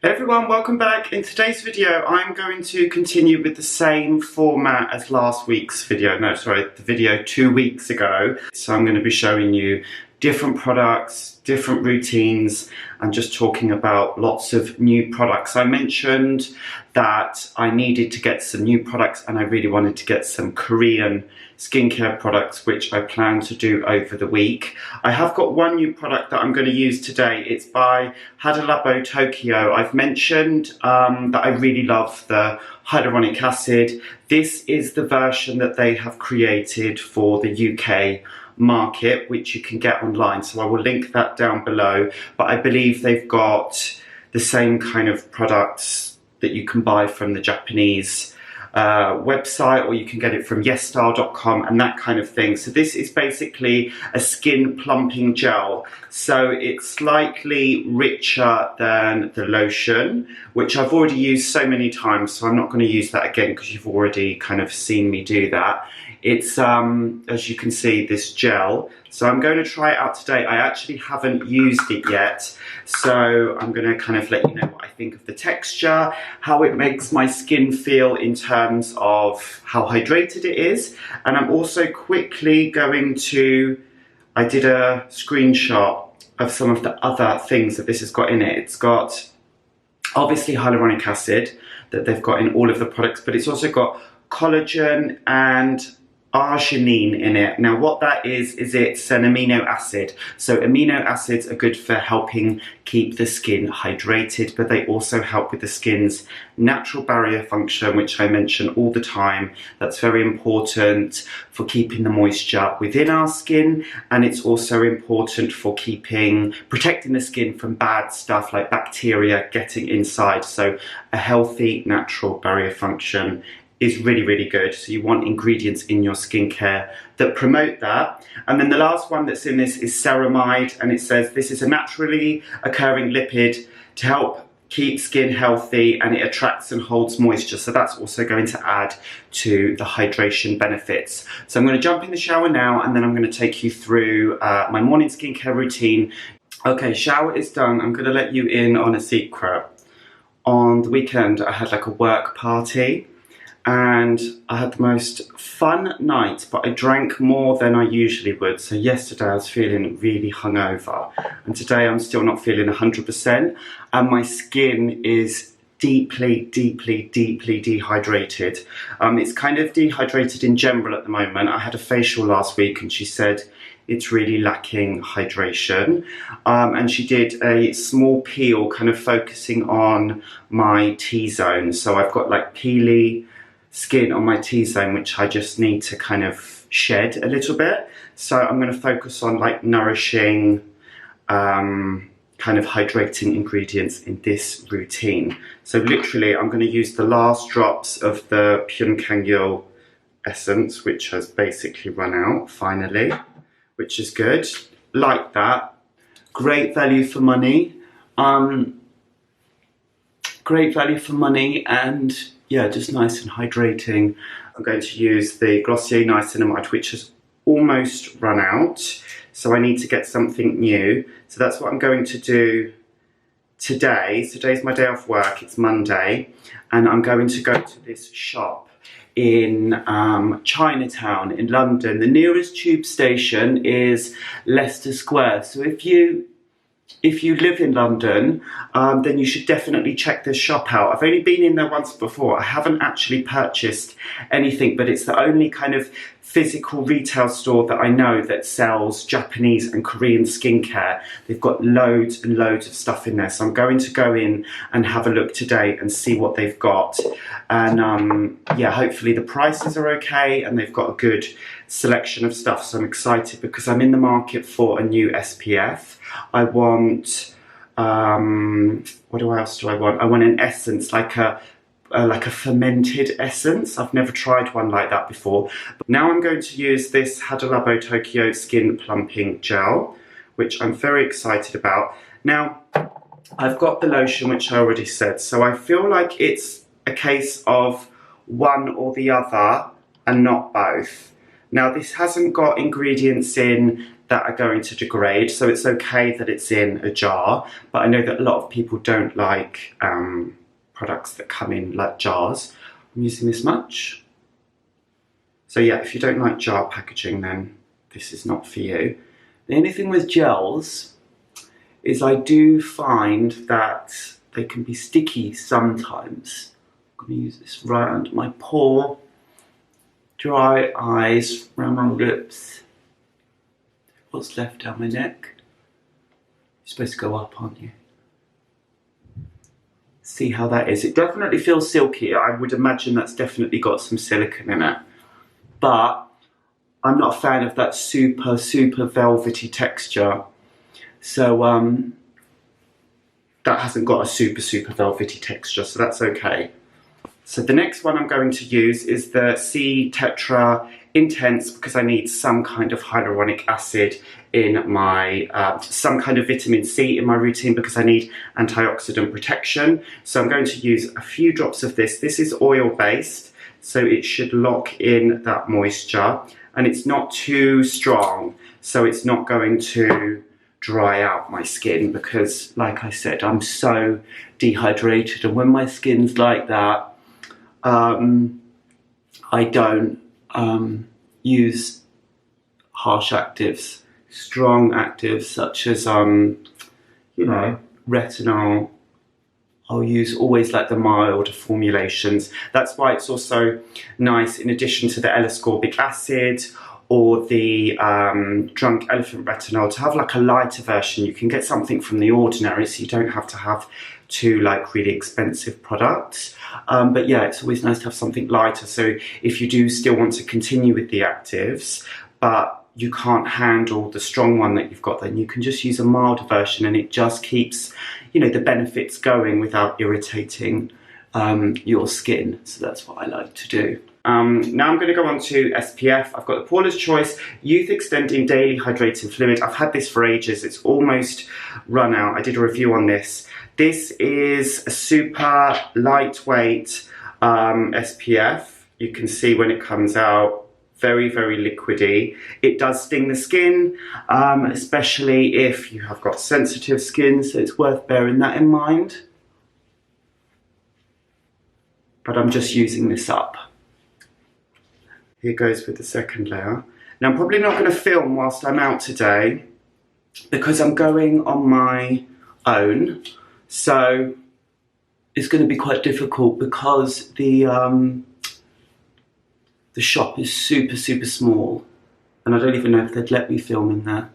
Hey everyone, welcome back. In today's video, I'm going to continue with the same format as last week's video. No, sorry, the video 2 weeks ago. So I'm going to be showing you different products, different routines, and just talking about lots of new products. I mentioned that I needed to get some new products and I really wanted to get some Korean skincare products, which I plan to do over the week. I have got one new product that I'm going to use today. It's by Hada Labo Tokyo. I've mentioned that I really love the hyaluronic acid. This is the version that they have created for the UK market, which you can get online, so I will link that down below. But I believe they've got the same kind of products that you can buy from the Japanese website, or you can get it from yesstyle.com and that kind of thing. So this is basically a skin plumping gel, so it's slightly richer than the lotion, which I've already used so many times, so I'm not going to use that again because you've already kind of seen me do that. It's as you can see, this gel, so I'm going to try it out today. I actually haven't used it yet, so I'm going to kind of let you know what I think of the texture, how it makes my skin feel in terms of how hydrated it is. And I'm also quickly going to, I did a screenshot of some of the other things that this has got in it. It's got obviously hyaluronic acid that they've got in all of the products, but it's also got collagen and arginine in it. Now what that is it's an amino acid. So amino acids are good for helping keep the skin hydrated, but they also help with the skin's natural barrier function, which I mention all the time. That's very important for keeping the moisture within our skin, and it's also important for protecting the skin from bad stuff like bacteria getting inside. So a healthy natural barrier function is really, really good. So you want ingredients in your skincare that promote that. And then the last one that's in this is ceramide, and it says this is a naturally occurring lipid to help keep skin healthy, and it attracts and holds moisture. So that's also going to add to the hydration benefits. So I'm going to jump in the shower now, and then I'm going to take you through my morning skincare routine. Okay, shower is done. I'm going to let you in on a secret. On the weekend, I had like a work party, and I had the most fun night, but I drank more than I usually would. So yesterday I was feeling really hungover, and today I'm still not feeling 100%, and my skin is deeply dehydrated. It's kind of dehydrated in general at the moment. I had a facial last week and she said it's really lacking hydration, and she did a small peel kind of focusing on my T-zone. So I've got like peely skin on my T-zone, which I just need to kind of shed a little bit. So I'm going to focus on like nourishing, kind of hydrating ingredients in this routine. So literally I'm going to use the last drops of the Plumping essence, which has basically run out finally, which is good. Like that. Great value for money. Great value for money, and yeah, just nice and hydrating. I'm going to use the Glossier Niacinamide, which has almost run out, so I need to get something new. So that's what I'm going to do today. So today's my day off work, it's Monday, and I'm going to go to this shop in Chinatown in London. The nearest tube station is Leicester Square, so if you live in London, then you should definitely check this shop out. I've only been in there once before. I haven't actually purchased anything, but it's the only kind of physical retail store that I know that sells Japanese and Korean skincare. They've got loads and loads of stuff in there. So I'm going to go in and have a look today and see what they've got. And yeah, hopefully the prices are okay and they've got a good selection of stuff. So I'm excited because I'm in the market for a new SPF. I want, what else do I want? I want an essence, like a fermented essence. I've never tried one like that before. But now I'm going to use this Hada Labo Tokyo Skin Plumping Gel, which I'm very excited about. Now, I've got the lotion, which I already said, so I feel like it's a case of one or the other and not both. Now, this hasn't got ingredients in that are going to degrade, so it's okay that it's in a jar, but I know that a lot of people don't like products that come in like jars. I'm using this much. So yeah, if you don't like jar packaging, then this is not for you. The only thing with gels is I do find that they can be sticky sometimes. I'm going to use this right under my paw, dry eyes, around my lips. What's left down my neck? You're supposed to go up, aren't you? See how that is. It definitely feels silky. I would imagine that's definitely got some silicone in it. But I'm not a fan of that super velvety texture. So that hasn't got a super velvety texture, so that's okay. So the next one I'm going to use is the C Tetra Intense, because I need some kind of hyaluronic acid in my, some kind of vitamin C in my routine, because I need antioxidant protection. So I'm going to use a few drops of this. This is oil based, so it should lock in that moisture, and it's not too strong, so it's not going to dry out my skin, because like I said, I'm so dehydrated, and when my skin's like that, I don't use harsh actives. Strong actives such as you know, retinol, I'll use always like the mild formulations. That's why it's also nice, in addition to the L-ascorbic acid or the drunk elephant retinol, to have like a lighter version. You can get something from The Ordinary, so you don't have to have two like really expensive products. But yeah, it's always nice to have something lighter. So if you do still want to continue with the actives, but you can't handle the strong one that you've got, then you can just use a milder version, and it just keeps, you know, the benefits going without irritating your skin. So that's what I like to do. Now I'm going to go on to SPF. I've got the Paula's Choice Youth Extending Daily Hydrating Fluid. I've had this for ages. It's almost run out. I did a review on this. This is a super lightweight SPF. You can see when it comes out, very liquidy. It does sting the skin, especially if you have got sensitive skin, so it's worth bearing that in mind. But I'm just using this up. Here goes with the second layer. Now I'm probably not going to film whilst I'm out today, because I'm going on my own, so it's going to be quite difficult, because the shop is super small, and I don't even know if they'd let me film in there.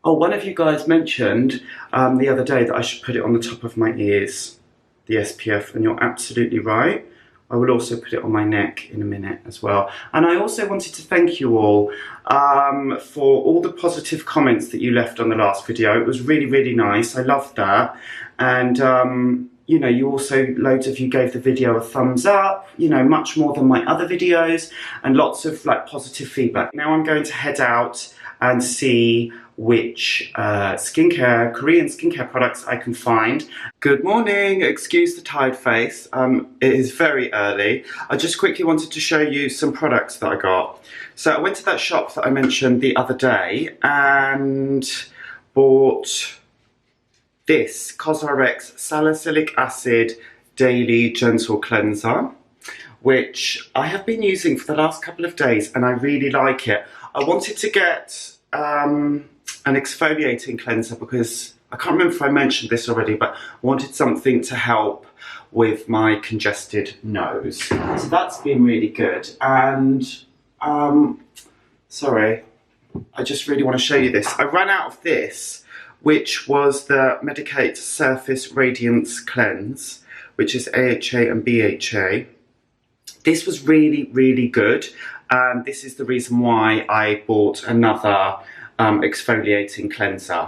Oh, one of you guys mentioned the other day that I should put it on the top of my ears, the SPF, and you're absolutely right. I will also put it on my neck in a minute as well. And I also wanted to thank you all for all the positive comments that you left on the last video. It was really nice. I loved that. And you know, you also, loads of you gave the video a thumbs up, you know, much more than my other videos, and lots of like positive feedback. Now I'm going to head out and see which Korean skincare products I can find. Good morning, excuse the tired face. It is very early. I just quickly wanted to show you some products that I got. So I went to that shop that I mentioned the other day and bought this Cosrx Salicylic Acid Daily Gentle Cleanser, which I have been using for the last couple of days, and I really like it. I wanted to get an exfoliating cleanser, because I can't remember if I mentioned this already, but I wanted something to help with my congested nose. So that's been really good. And sorry, I just really want to show you this. I ran out of this, which was the Medicate Surface Radiance Cleanse, which is AHA and BHA. This was really good, and this is the reason why I bought another exfoliating cleanser.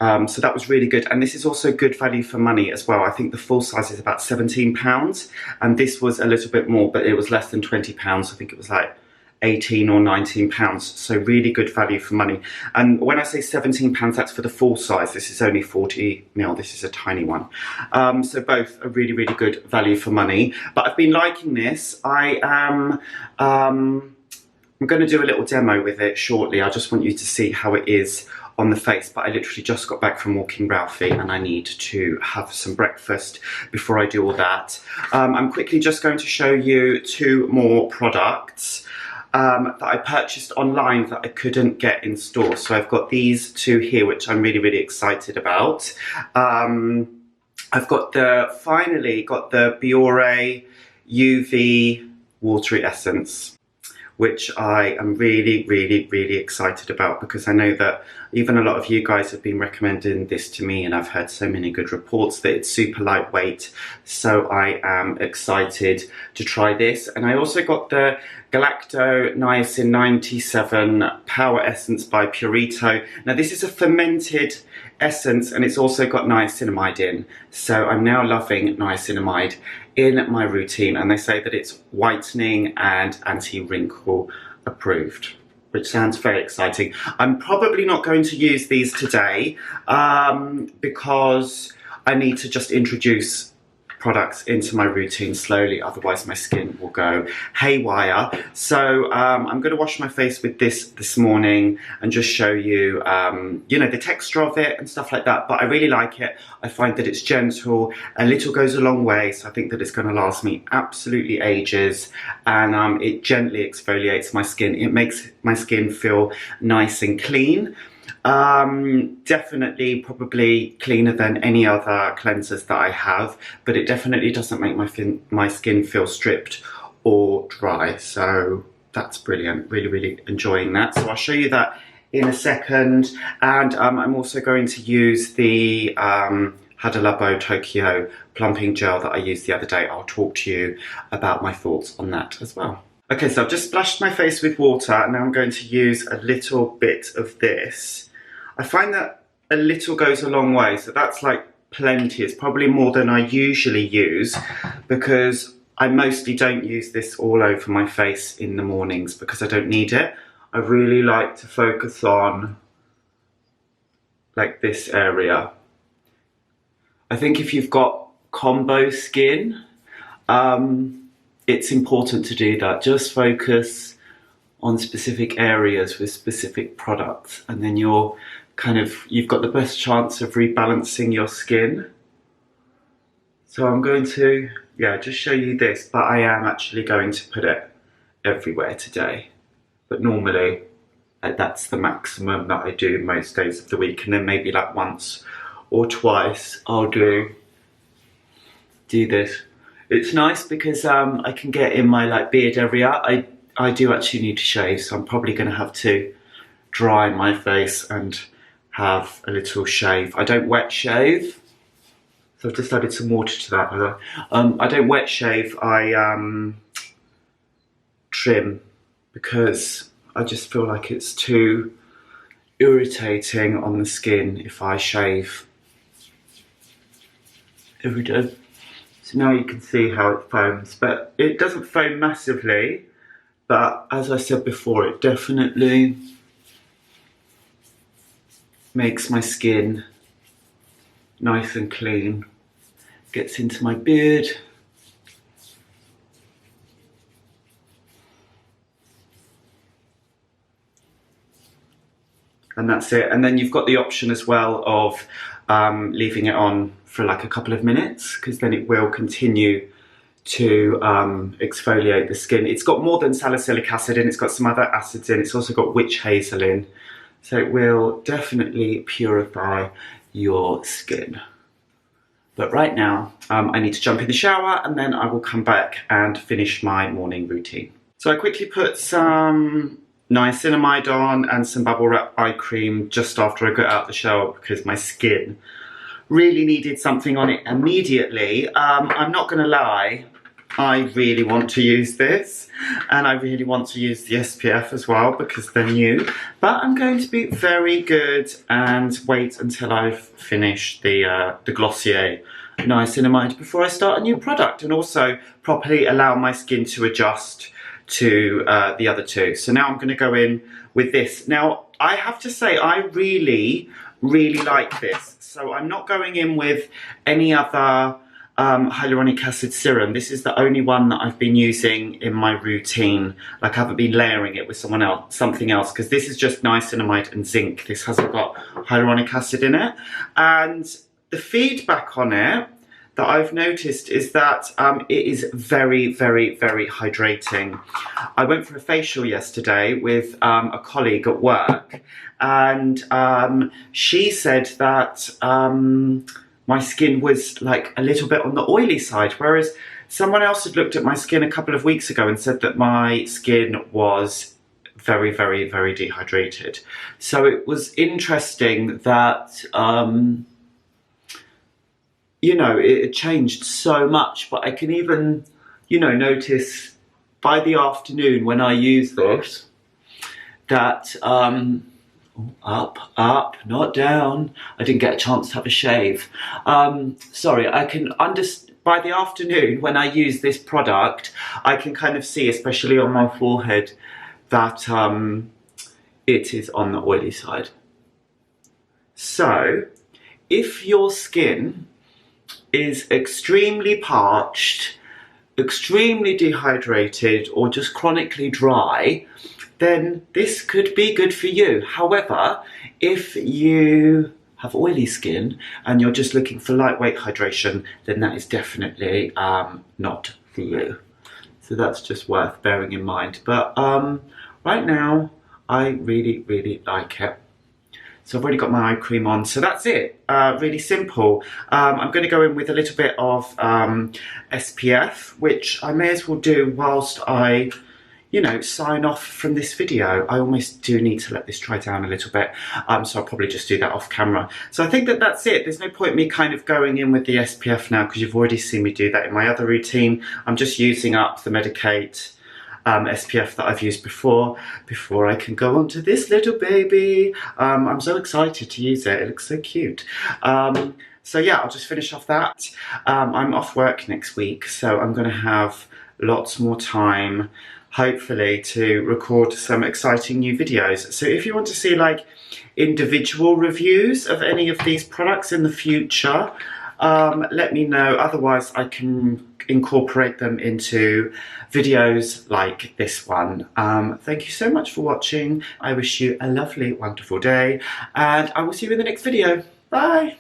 So that was really good, and this is also good value for money as well. I think the full size is about £17, and this was a little bit more, but it was less than £20. I think it was like 18 or 19 pounds, so really good value for money. And when I say 17 pounds, that's for the full size. This is only 40 ml. This is a tiny one. So both are really good value for money. But I've been liking this. I I'm going to do a little demo with it shortly. I just want you to see how it is on the face, but I literally just got back from walking Ralphie and I need to have some breakfast before I do all that. I'm quickly just going to show you 2 more products that I purchased online that I couldn't get in store. So I've got these 2 here, which I'm really, really excited about. I've got finally got the Biore UV Watery Essence, which I am really, really, really excited about, because I know that even a lot of you guys have been recommending this to me and I've heard so many good reports that it's super lightweight. So I am excited to try this. And I also got the Galacto Niacin 97 Power Essence by Purito. Now this is a fermented essence and it's also got niacinamide in. So I'm now loving niacinamide in my routine, and they say that it's whitening and anti-wrinkle approved, which sounds very exciting. I'm probably not going to use these today because I need to just introduce products into my routine slowly, otherwise my skin will go haywire. So I'm going to wash my face with this morning and just show you, you know, the texture of it and stuff like that. But I really like it. I find that it's gentle, a little goes a long way, so I think that it's going to last me absolutely ages, and it gently exfoliates my skin. It makes my skin feel nice and clean. Definitely probably cleaner than any other cleansers that I have, but it definitely doesn't make my skin feel stripped or dry, so that's brilliant. Really, really enjoying that. So I'll show you that in a second, and I'm also going to use the Hada Labo Tokyo plumping gel that I used the other day. I'll talk to you about my thoughts on that as well. Okay, so I've just splashed my face with water and now I'm going to use a little bit of this. I find that a little goes a long way, so that's like plenty. It's probably more than I usually use because I mostly don't use this all over my face in the mornings because I don't need it. I really like to focus on like this area. I think if you've got combo skin, it's important to do that. Just focus on specific areas with specific products, and then you've got the best chance of rebalancing your skin. So I'm going to, just show you this, but I am actually going to put it everywhere today. But normally, that's the maximum that I do most days of the week, and then maybe like once or twice I'll do this. It's nice because I can get in my like beard area. I do actually need to shave, so I'm probably going to have to dry my face and have a little shave. I don't wet shave, so I've just added some water to that. I don't wet shave, I trim, because I just feel like it's too irritating on the skin if I shave every day. So now you can see how it foams, but it doesn't foam massively, but as I said before, it definitely makes my skin nice and clean, gets into my beard. And that's it. And then you've got the option as well of leaving it on for like a couple of minutes, because then it will continue to exfoliate the skin. It's got more than salicylic acid in, it's got some other acids in, it's also got witch hazel in. So it will definitely purify your skin. But right now, I need to jump in the shower and then I will come back and finish my morning routine. So I quickly put some niacinamide on and some bubble wrap eye cream just after I got out of the shower because my skin really needed something on it immediately. I'm not gonna lie, I really want to use this, and I really want to use the SPF as well because they're new, but I'm going to be very good and wait until I've finished the Glossier niacinamide before I start a new product, and also properly allow my skin to adjust to the other two. So now I'm going to go in with this. Now I have to say I really like this, so I'm not going in with any other hyaluronic acid serum. This is the only one that I've been using in my routine. Like, I haven't been layering it with something else, because this is just niacinamide and zinc. This hasn't got hyaluronic acid in it. And the feedback on it that I've noticed is that it is very, very, very hydrating. I went for a facial yesterday with a colleague at work, and she said that my skin was like a little bit on the oily side, whereas someone else had looked at my skin a couple of weeks ago and said that my skin was very, very, very dehydrated. So it was interesting that, you know, it changed so much, but I can even, you know, notice by the afternoon when I use this that, up, not down. I didn't get a chance to have a shave. Sorry, I can understand, by the afternoon when I use this product, I can kind of see, especially on my forehead, that it is on the oily side. So, if your skin is extremely parched, extremely dehydrated, or just chronically dry, then this could be good for you. However, if you have oily skin and you're just looking for lightweight hydration, then that is definitely not for you. So that's just worth bearing in mind. But right now, I really, really like it. So I've already got my eye cream on, so that's it. Really simple. I'm going to go in with a little bit of SPF, which I may as well do whilst I, you know, sign off from this video. I almost do need to let this dry down a little bit, so I'll probably just do that off camera. So I think that that's it. There's no point me kind of going in with the SPF now, because you've already seen me do that in my other routine. I'm just using up the Medicate SPF that I've used before I can go on to this little baby. I'm so excited to use it. It looks so cute. So yeah, I'll just finish off that. I'm off work next week, so I'm going to have lots more time, hopefully, to record some exciting new videos. So if you want to see like individual reviews of any of these products in the future, let me know. Otherwise, I can incorporate them into videos like this one. Thank you so much for watching. I wish you a lovely, wonderful day, and I will see you in the next video. Bye!